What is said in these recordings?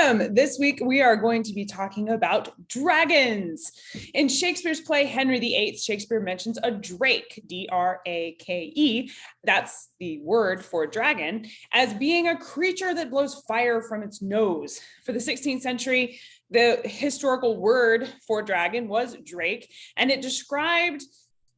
Welcome. This week we are going to be talking about dragons. In Shakespeare's play Henry VIII, Shakespeare mentions a drake, D-R-A-K-E, that's the word for dragon, as being a creature that blows fire from its nose. For the 16th century, the historical word for dragon was drake, and it described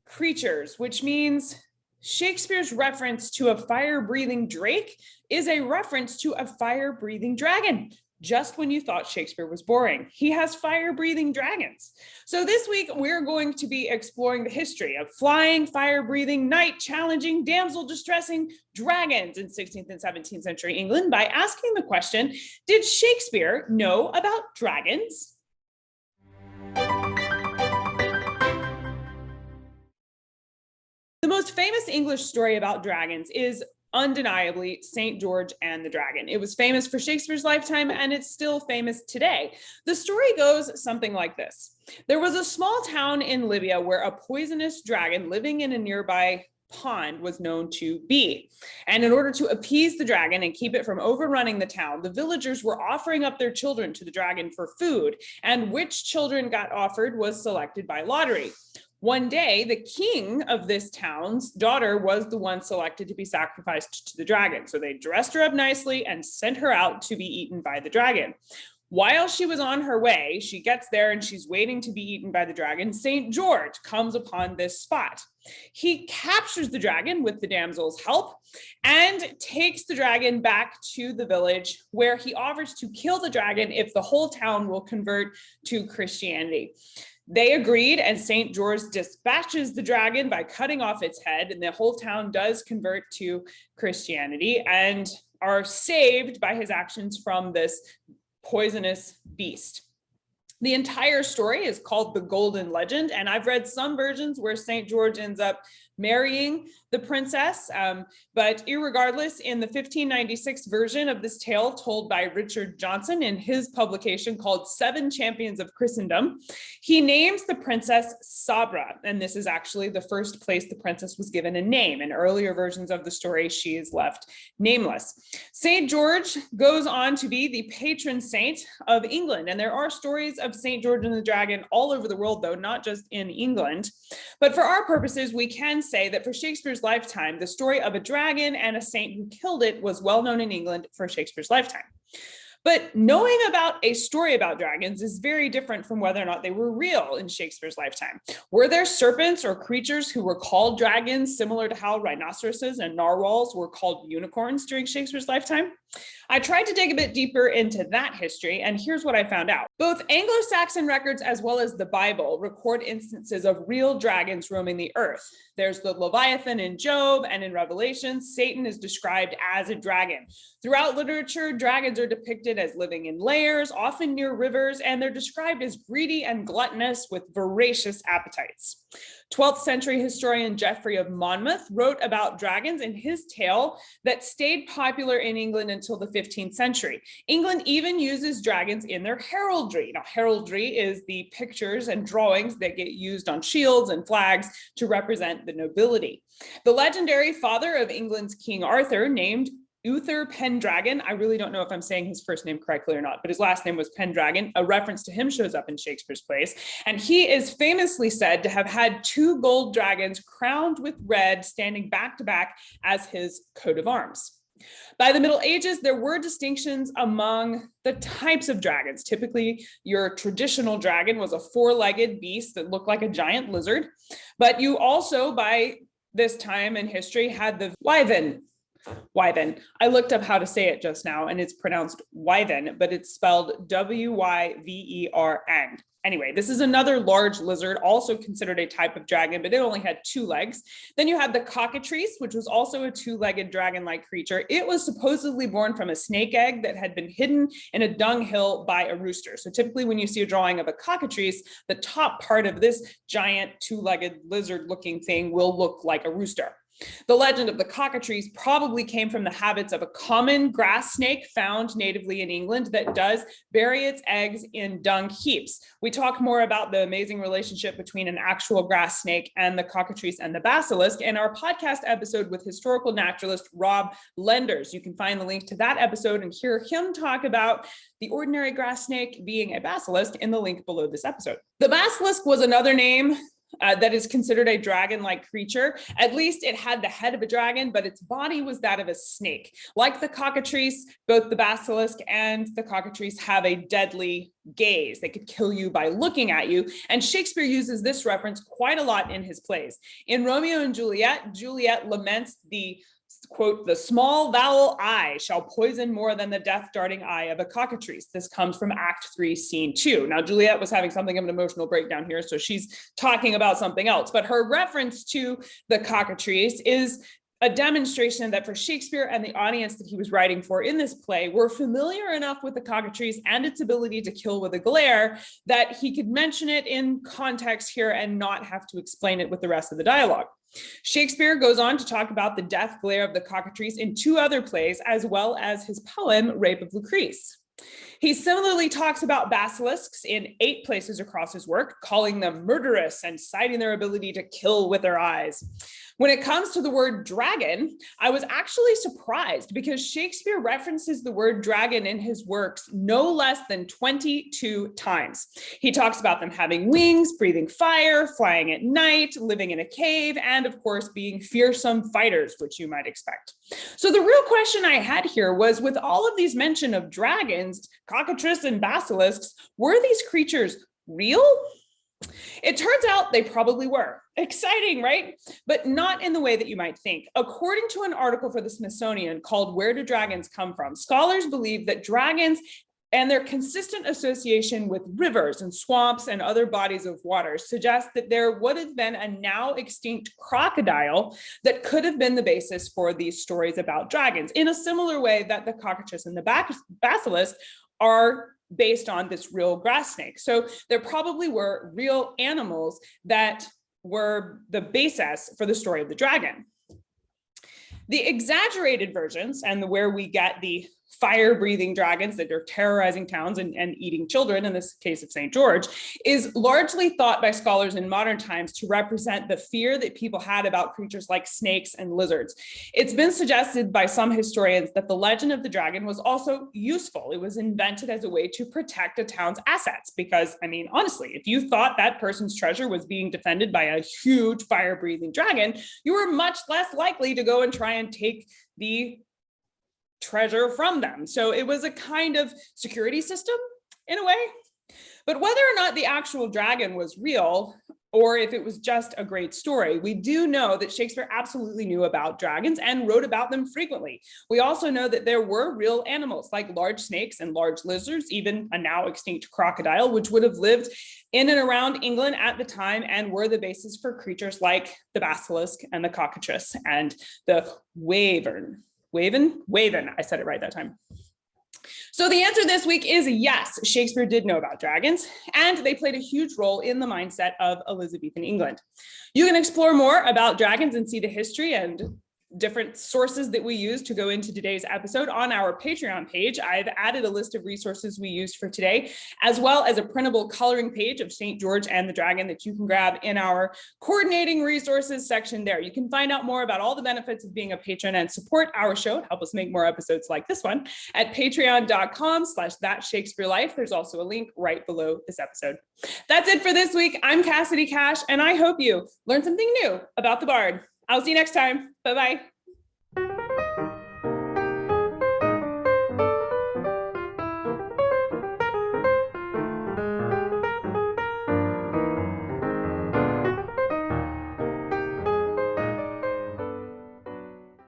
creatures, which means Shakespeare's reference to a fire-breathing drake is a reference to a fire-breathing dragon. Just when you thought Shakespeare was boring, he has fire-breathing dragons. So this week, we're going to be exploring the history of flying, fire-breathing, night-challenging, damsel-distressing dragons in 16th and 17th century England by asking the question, did Shakespeare know about dragons? The most famous English story about dragons is undeniably St. George and the Dragon. It was famous for Shakespeare's lifetime, and it's still famous today. The story goes something like this. There was a small town in Libya where a poisonous dragon living in a nearby pond was known to be. And in order to appease the dragon and keep it from overrunning the town, the villagers were offering up their children to the dragon for food, and which children got offered was selected by lottery. One day, the king of this town's daughter was the one selected to be sacrificed to the dragon. So they dressed her up nicely and sent her out to be eaten by the dragon. While she was on her way, she gets there and she's waiting to be eaten by the dragon. St. George comes upon this spot. He captures the dragon with the damsel's help and takes the dragon back to the village, where he offers to kill the dragon if the whole town will convert to Christianity. They agreed, and St. George dispatches the dragon by cutting off its head, and the whole town does convert to Christianity and are saved by his actions from this poisonous beast. The entire story is called The Golden Legend, and I've read some versions where St. George ends up marrying the princess, but irregardless, in the 1596 version of this tale told by Richard Johnson in his publication called Seven Champions of Christendom, he names the princess Sabra, and this is actually the first place the princess was given a name. In earlier versions of the story, she is left nameless. St. George goes on to be the patron saint of England, and there are stories of St. George and the Dragon all over the world, though, not just in England. But for our purposes, we can say that for Shakespeare's lifetime, the story of a dragon and a saint who killed it was well known in England for Shakespeare's lifetime. But knowing about a story about dragons is very different from whether or not they were real in Shakespeare's lifetime. Were there serpents or creatures who were called dragons, similar to how rhinoceroses and narwhals were called unicorns during Shakespeare's lifetime? I tried to dig a bit deeper into that history, and here's what I found out. Both Anglo-Saxon records as well as the Bible record instances of real dragons roaming the earth. There's the Leviathan in Job, and in Revelation, Satan is described as a dragon. Throughout literature, dragons are depicted as living in lairs, often near rivers, and they're described as greedy and gluttonous with voracious appetites. 12th century historian Geoffrey of Monmouth wrote about dragons in his tale that stayed popular in England until the 15th century. England even uses dragons in their heraldry. Now, heraldry is the pictures and drawings that get used on shields and flags to represent the nobility. The legendary father of England's King Arthur, named Uther Pendragon, I really don't know if I'm saying his first name correctly or not, but his last name was Pendragon. A reference to him shows up in Shakespeare's plays. And he is famously said to have had two gold dragons crowned with red standing back to back as his coat of arms. By the Middle Ages, there were distinctions among the types of dragons. Typically, your traditional dragon was a four-legged beast that looked like a giant lizard. But you also, by this time in history, had the wyvern. I looked up how to say it just now, and it's pronounced wyvern, but it's spelled W-Y-V-E-R-N. Anyway, this is another large lizard, also considered a type of dragon, but it only had two legs. Then you had the cockatrice, which was also a two-legged dragon-like creature. It was supposedly born from a snake egg that had been hidden in a dunghill by a rooster. So typically when you see a drawing of a cockatrice, the top part of this giant two-legged lizard-looking thing will look like a rooster. The legend of the cockatrice probably came from the habits of a common grass snake found natively in England that does bury its eggs in dung heaps. We talk more about the amazing relationship between an actual grass snake and the cockatrice and the basilisk in our podcast episode with historical naturalist Rob Lenders. You can find the link to that episode and hear him talk about the ordinary grass snake being a basilisk in the link below this episode. The basilisk was another name that is considered a dragon-like creature. At least it had the head of a dragon, but its body was that of a snake. Like the cockatrice, both the basilisk and the cockatrice have a deadly gaze. They could kill you by looking at you. And Shakespeare uses this reference quite a lot in his plays. In Romeo and Juliet, Juliet laments the quote, "the small vowel I shall poison more than the death darting eye of a cockatrice." This comes from Act 3, Scene 2. Now, Juliet was having something of an emotional breakdown here, so she's talking about something else. But her reference to the cockatrice is a demonstration that for Shakespeare and the audience that he was writing for in this play were familiar enough with the cockatrice and its ability to kill with a glare that he could mention it in context here and not have to explain it with the rest of the dialogue. Shakespeare goes on to talk about the death glare of the cockatrice in 2 other plays, as well as his poem, Rape of Lucrece. He similarly talks about basilisks in 8 places across his work, calling them murderous and citing their ability to kill with their eyes. When it comes to the word dragon, I was actually surprised because Shakespeare references the word dragon in his works no less than 22 times. He talks about them having wings, breathing fire, flying at night, living in a cave, and of course, being fearsome fighters, which you might expect. So the real question I had here was, with all of these mention of dragons, cockatrice, and basilisks, were these creatures real? It turns out they probably were. Exciting, right? But not in the way that you might think. According to an article for the Smithsonian called "Where Do Dragons Come From?", scholars believe that dragons and their consistent association with rivers and swamps and other bodies of water suggests that there would have been a now extinct crocodile that could have been the basis for these stories about dragons, in a similar way that the cockatrice and the basilisk are based on this real grass snake. So there probably were real animals that were the basis for the story of the dragon. The exaggerated versions, and where we get the fire-breathing dragons that are terrorizing towns and eating children, in this case of St. George, is largely thought by scholars in modern times to represent the fear that people had about creatures like snakes and lizards. It's been suggested by some historians that the legend of the dragon was also useful. It was invented as a way to protect a town's assets, because, I mean, honestly, if you thought that person's treasure was being defended by a huge fire-breathing dragon, you were much less likely to go and try and take the treasure from them. So it was a kind of security system in a way. But whether or not the actual dragon was real, or if it was just a great story, we do know that Shakespeare absolutely knew about dragons and wrote about them frequently. We also know that there were real animals like large snakes and large lizards, even a now extinct crocodile, which would have lived in and around England at the time and were the basis for creatures like the basilisk and the cockatrice and the wyvern. Waven, I said it right that time. So the answer this week is yes, Shakespeare did know about dragons, and they played a huge role in the mindset of Elizabethan England. You can explore more about dragons and see the history and different sources that we use to go into today's episode on our Patreon page. I've added a list of resources we used for today, as well as a printable coloring page of St. George and the dragon that you can grab in our coordinating resources section there. You can find out more about all the benefits of being a patron and support our show, help us make more episodes like this one, at patreon.com/thatshakespearelife. There's also a link right below this episode. That's it for this week. I'm Cassidy Cash, and I hope you learned something new about the Bard. I'll see you next time. Bye-bye.